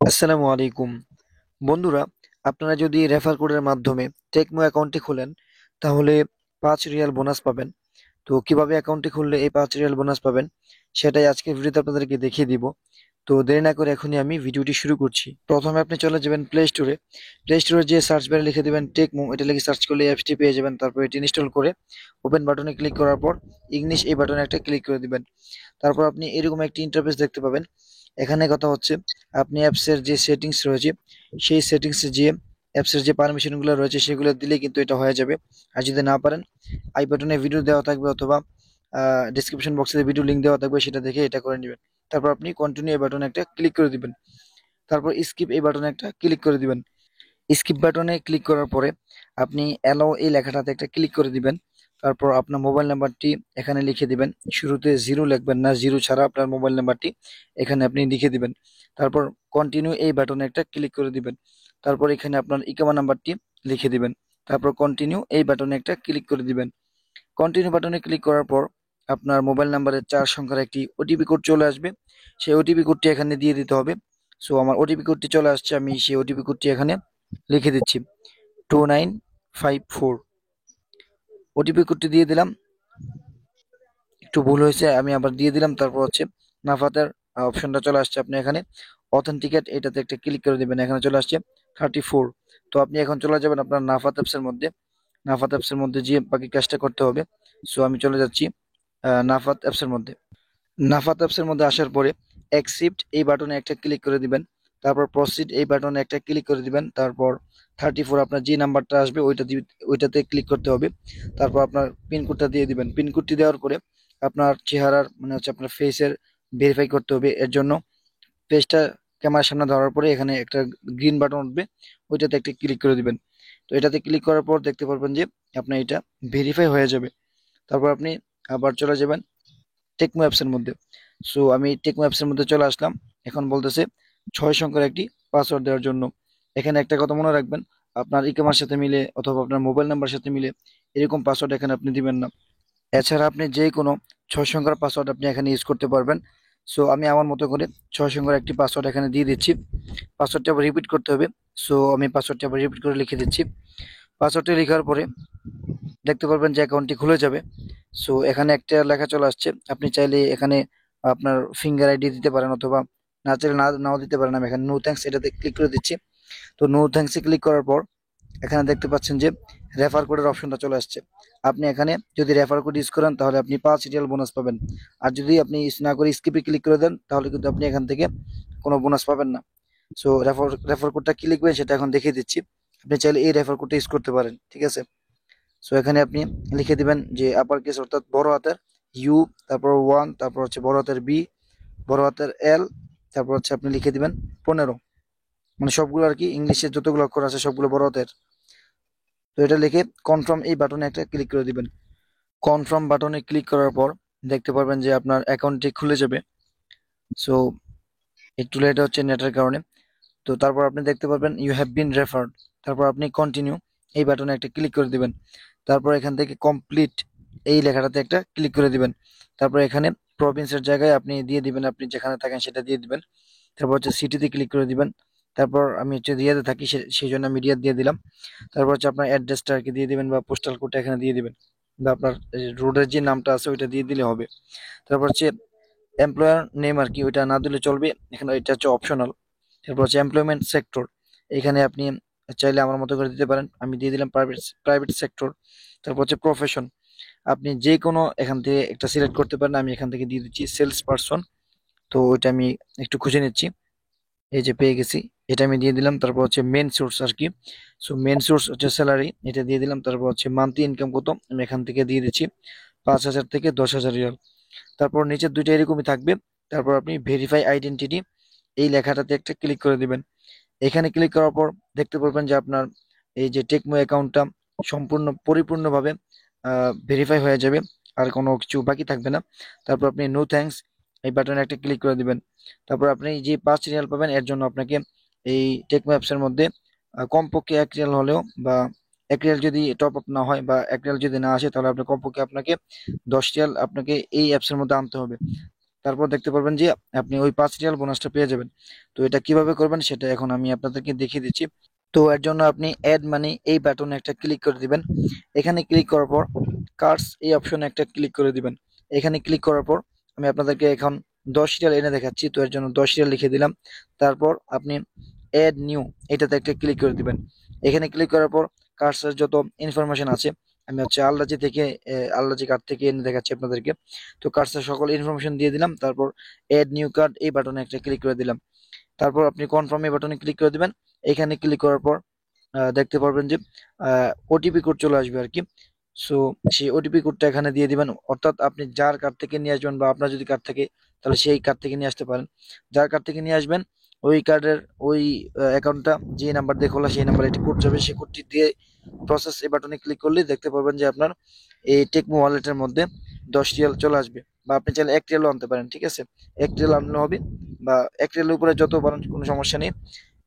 আসসালামু আলাইকুম বন্ধুরা, আপনারা যদি রেফার কোডের মাধ্যমে টেকমো অ্যাকাউন্টটি খোলেন তাহলে 5 রিয়াল বোনাস পাবেন। তো কিভাবে অ্যাকাউন্টটি খুললে এই 5 রিয়াল বোনাস পাবেন সেটাই আজকের ভিডিওতে আপনাদেরকে দেখিয়ে দিব। তো দেরি না করে এখনই আমি ভিডিওটি শুরু করছি। প্রথমে আপনি চলে যাবেন প্লে স্টোরে যে সার্চ বারে লিখে দিবেন টেকমো, এটা লিখে সার্চ করলে অ্যাপসটি পেয়ে যাবেন। তারপর এটি ইনস্টল করে ওপেন বাটনে ক্লিক করার পর ইংলিশ এই বাটনে একটা ক্লিক করে দিবেন। তারপর আপনি এরকম একটি ইন্টারফেস দেখতে পাবেন। এখানে কথা হচ্ছে, আপনি অ্যাপসের যে সেটিংস রয়েছে সেই সেটিংসে যে অ্যাপসের যে পারমিশনগুলো রয়েছে সেগুলো দিলে কিন্তু এটা হয়ে যাবে। আর যদি না পারেন, আই বাটনে ভিডিও দেওয়া থাকবে অথবা ডিসক্রিপশন বক্সে ভিডিও লিঙ্ক দেওয়া থাকবে, সেটা দেখে এটা করে নেবেন। তারপর আপনি কন্টিনিউ এই বাটনে একটা ক্লিক করে দিবেন। তারপর স্কিপ এই বাটনে একটা ক্লিক করে দিবেন। স্কিপ বাটনে ক্লিক করার পরে আপনি অ্যালাউ এই লেখাটাতে একটা ক্লিক করে দিবেন। তারপর আপনার মোবাইল নাম্বারটি এখানে লিখে দিবেন। শুরুতে জিরো লিখবেন না, জিরো ছাড়া আপনার মোবাইল নাম্বারটি এখানে আপনি লিখে দিবেন। তারপর কন্টিনিউ এই বাটনে একটা ক্লিক করে দিবেন। তারপর এখানে আপনার ইকামা নাম্বারটি লিখে দিবেন। তারপর কন্টিনিউ এই বাটনে একটা ক্লিক করে দিবেন। কন্টিনিউ বাটনে ক্লিক করার পর আপনার মোবাইল নাম্বারের 4 সংখ্যার একটি ওটিপি কোড চলে আসবে। সেই ওটিপি কোডটি এখানে দিয়ে দিতে হবে। সো আমার ওটিপি কোডটি চলে আসছে, আমি সেই ওটিপি কোডটি এখানে লিখে দিচ্ছি, 2954। ওটিপি কোডটি দিয়ে দিলাম, একটু ভুল হয়েছে, আমি আবার দিয়ে দিলাম। তারপর হচ্ছে নাফাতের অপশনটা চলে আসছে, আপনি এখানে অথেন্টিকেট এটাতে একটা ক্লিক করে দিবেন। এখানে চলে আসছে 34। তো আপনি এখন চলে যাবেন আপনার নাফাত অ্যাপসের মধ্যে। নাফাত অ্যাপসের মধ্যে যে বাকি কাজটা করতে হবে। সো আমি চলে যাচ্ছি নাফাত অ্যাপসের মধ্যে। নাফাত অ্যাপসের মধ্যে আসার পরে অ্যাকসেপ্ট এই বাটনে একটা ক্লিক করে দিবেন। তারপর প্রসিড এই বাটনে একটা ক্লিক করে দিবেন। তারপর 34 আপনার যে নাম্বারটা আসবে ওইটাতে ক্লিক করতে হবে। তারপর আপনার পিনকোডটা দিয়ে দিবেন। পিনকোডটি দেওয়ার পরে আপনার চেহারার মানে হচ্ছে আপনার ফেসের ভেরিফাই করতে হবে। এর জন্য ফেসটা ক্যামেরার সামনে ধরার পরে এখানে একটা গ্রিন বাটন উঠবে, ওইটাতে একটা ক্লিক করে দিবেন। তো এটাতে ক্লিক করার পর দেখতে পারবেন যে আপনার এটা ভেরিফাই হয়ে যাবে। তারপর আপনি আবার চলে যাবেন টেকমো অ্যাপসের মধ্যে। সো আমি টেকমো অ্যাপসের মধ্যে চলে আসলাম। এখন বলতেছে 6 সংখ্যার একটি পাসওয়ার্ড দেওয়ার জন্য। এখানে একটা কথা মনে রাখবেন, আপনার ইকামার সাথে মিলে অথবা আপনার মোবাইল নাম্বার সাথে মিলে এরকম পাসওয়ার্ড এখানে আপনি দিবেন না। এছাড়া আপনি যে কোনো 6 সংখ্যার পাসওয়ার্ড আপনি এখানে ইউজ করতে পারবেন। সো আমি আমার মতো করে 6 সংখ্যার একটি পাসওয়ার্ড এখানে দিয়ে দিচ্ছি। পাসওয়ার্ডটা আবার রিপিট করতে হবে। সো আমি পাসওয়ার্ডটা আবার রিপিট করে লিখে দিচ্ছি। পাসওয়ার্ডটি লেখার পরে দেখতে পারবেন যে অ্যাকাউন্টটি খুলে যাবে। সো এখানে একটা লেখা চলে আসছে, আপনি চাইলে এখানে আপনার ফিঙ্গার আইডি দিতে পারেন অথবা না চাইলে নাও দিতে পারেন। আমি এখানে নো থ্যাঙ্কস এটাতে ক্লিক করে দিচ্ছি। তো নো থ্যাঙ্কসে ক্লিক করার পর এখানে দেখতে পাচ্ছেন যে রেফার কোডের অপশনটা চলে আসছে। আপনি এখানে যদি রেফার কোড ইউজ করেন তাহলে আপনি 5 রিয়াল বোনাস পাবেন। আর যদি আপনি ইউজ না করে স্কিপে ক্লিক করে দেন তাহলে কিন্তু আপনি এখান থেকে কোনো বোনাস পাবেন না। সো রেফার কোডটা কি লিখবেন সেটা এখন দেখিয়ে দিচ্ছি। আপনি চাইলে এই রেফার কোডটা ইউজ করতে পারেন, ঠিক আছে। সো এখানে আপনি লিখে দিবেন যে আপার কেস অর্থাৎ বড় হাতের ইউ, তারপর 1, তারপর হচ্ছে বড় হাতের বি, বড় হাতের এল, তারপর হচ্ছে আপনি লিখে দিবেন 15, মানে সবগুলো আর কি ইংলিশে যতগুলো অক্ষর আছে সবগুলো বড় হাতের। তো এটা লিখে কনফার্ম এই বাটনে একটা ক্লিক করে দিবেন। কনফার্ম বাটনে ক্লিক করার পর দেখতে পারবেন যে আপনার অ্যাকাউন্টটি খুলে যাবে। সো একটু লেট হচ্ছে নেটের কারণে। তো তারপর আপনি দেখতে পারবেন ইউ হ্যাভ বিন রেফার্ড। তারপর আপনি কন্টিনিউ এই বাটনে একটা ক্লিক করে দিবেন। তারপর এখান থেকে কমপ্লিট এই লেখাটাতে একটা ক্লিক করে দিবেন। তারপর এখানে প্রভিন্সের জায়গায় আপনি দিয়ে দিবেন, আপনি যেখানে থাকেন সেটা দিয়ে দিবেন। তারপর হচ্ছে সিটিতে ক্লিক করে দিবেন। তারপর আমি হচ্ছে রিয়াদে থাকি, সেই জন্য আমি রিয়াদ দিয়ে দিলাম। তারপর হচ্ছে আপনার অ্যাড্রেসটা আর কি দিয়ে দিবেন বা পোস্টাল কোডটা এখানে দিয়ে দিবেন, বা আপনার রোডের যে নামটা আছে ওইটা দিয়ে দিলে হবে। তারপর হচ্ছে এমপ্লয়ার নেম আর কি ওইটা না দিলে চলবে, এখানে এটা হচ্ছে অপশনাল। তারপর হচ্ছে এমপ্লয়মেন্ট সেক্টর, এখানে আপনি চাইলে আমার মতো করে দিতে পারেন, আমি দিয়ে দিলাম প্রাইভেট প্রাইভেট সেক্টর। তারপর হচ্ছে প্রফেশন, আপনি যে কোনো এখান থেকে একটা সিলেক্ট করতে পারেন, আমি এখান থেকে দিয়ে দিচ্ছি সেলস পারসন। তো ওইটা আমি একটু খুঁজে নিচ্ছি, এই যে পেয়ে গেছি, এটা আমি দিয়ে দিলাম। তারপর হচ্ছে মেন সোর্স আর কি, সো মেন সোর্স হচ্ছে স্যালারি, এটা দিয়ে দিলাম। তারপর হচ্ছে মান্থলি ইনকাম কত, আমি এখান থেকে দিয়ে দিচ্ছি 5,000 থেকে 10,000 রিয়াল। তারপর নিচের দুইটা এরকমই থাকবে। তারপর আপনি ভেরিফাই আইডেন্টিটি এই লেখাটাতে একটা ক্লিক করে দিবেন। এখানে ক্লিক করার পর দেখতে পারবেন যে আপনার এই যে টেকমো অ্যাকাউন্টটা সম্পূর্ণ পরিপূর্ণভাবে ভেরিফাই হয়ে যাবে, আর কোনো কিছু বাকি থাকবে না। তারপর আপনি নো থ্যাঙ্কস এই বাটনে একটা ক্লিক করে দিবেন। তারপর আপনি যে 5 রিয়াল পাবেন এর জন্য আপনাকে এই টেকমো অ্যাপসের মধ্যে কমপক্ষে 1 রিয়াল হলেও, বা 1 রিয়াল যদি টপ আপ না হয় বা 1 রিয়াল যদি না আসে তাহলে আপনার কমপক্ষে আপনাকে 10 রিয়াল আপনাকে এই অ্যাপসের মধ্যে আনতে হবে। তারপর দেখতে পারবেন যে আপনি ওই 5 রিয়াল বোনাসটা পেয়ে যাবেন। তো এটা কিভাবে করবেন সেটা এখন আমি আপনাদেরকে দেখিয়ে দিচ্ছি। তো এর জন্য আপনি অ্যাড মানি এই বাটনে একটা ক্লিক করে দিবেন। এখানে ক্লিক করার পর কার্ডস এই অপশনে একটা ক্লিক করে দিবেন। এখানে ক্লিক করার পর আমি আপনাদেরকে এখন 10 রিয়াল এনে দেখাচ্ছি, তো এর জন্য 10 রিয়াল লিখে দিলাম। তারপর আপনি অ্যাড নিউ এটাতে একটা ক্লিক করে দিবেন। এখানে ক্লিক করার পর কার্ডসের যত ইনফরমেশন আছে আমি হচ্ছে আলরাজি থেকে আলরাজি কার্ড থেকে এনে দেখাচ্ছি আপনাদেরকে। তো কার্ডসের সকল ইনফরমেশন দিয়ে দিলাম, তারপর অ্যাড নিউ কার্ড এই বাটনে একটা ক্লিক করে দিলাম। তারপর আপনি কনফার্ম এই বাটনে ক্লিক করে দিবেন। এখানে ক্লিক করার পর দেখতে পারবেন যে ওটিপি কোড চলে আসবে আর কি। সো সেই ওটিপি কোডটা এখানে দিয়ে দিবেন, অর্থাৎ আপনি যার কার্ড থেকে নিয়ে আসবেন বা আপনার যদি কার্ড থাকে তাহলে সেই কার্ড থেকে নিয়ে আসতে পারেন। যার কার্ড থেকে নিয়ে আসবেন ওই কার্ডের ওই অ্যাকাউন্টটা যে নাম্বার দিয়ে খোলা সেই নাম্বারে একটি কোড যাবে, সেই কোডটি দিয়ে প্রসেস এই বাটনে ক্লিক করলে দেখতে পারবেন যে আপনার এই টেকমো ওয়ালেটের মধ্যে 10 রিয়াল চলে আসবে। বা আপনি চাইলে 1 রিয়ালও আনতে পারেন, ঠিক আছে? 1 রিয়াল আনলে হবে, বা 1 রিয়ালের উপরে যত পারেন কোনো সমস্যা নেই,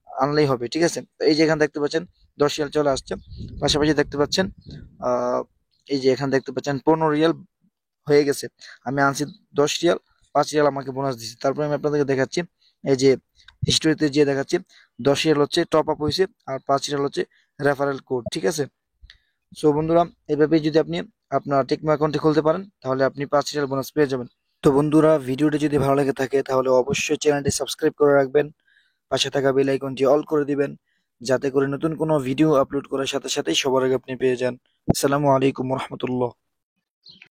আনলেই হবে, ঠিক আছে? তো এই যে এখানে দেখতে পাচ্ছেন 10 রিয়াল চলে আসছে। পাশাপাশি দেখতে পাচ্ছেন আহ এই যে এখানে দেখতে পাচ্ছেন 15 রিয়াল হয়ে গেছে। আমি আনছি 10 রিয়াল, 5 রিয়াল আমাকে বোনাস দিচ্ছে। তারপরে আমি আপনাদেরকে দেখাচ্ছি, এই যে হিস্টোরিতে যে দেখাচ্ছি 10 রিয়াল হচ্ছে টপ আপ হয়েছে আর 5 রিয়াল হচ্ছে রেফারেল কোড, ঠিক আছে? সো বন্ধুরা, এভাবে যদি আপনি আপনার টেকমো অ্যাকাউন্টে খুলতে পারেন তাহলে আপনি 5 রিয়াল বোনাস পেয়ে যাবেন। তো বন্ধুরা, ভিডিওটি যদি ভালো লেগে থাকে তাহলে অবশ্যই চ্যানেলটি সাবস্ক্রাইব করে রাখবেন, পাশে থাকা বেল আইকনটি অল করে দিবেন, যাতে করে নতুন কোনো ভিডিও আপলোড করার সাথে সাথেই সবার আগে আপনি পেয়ে যান। আসসালামু আলাইকুম রহমতুল্লাহ।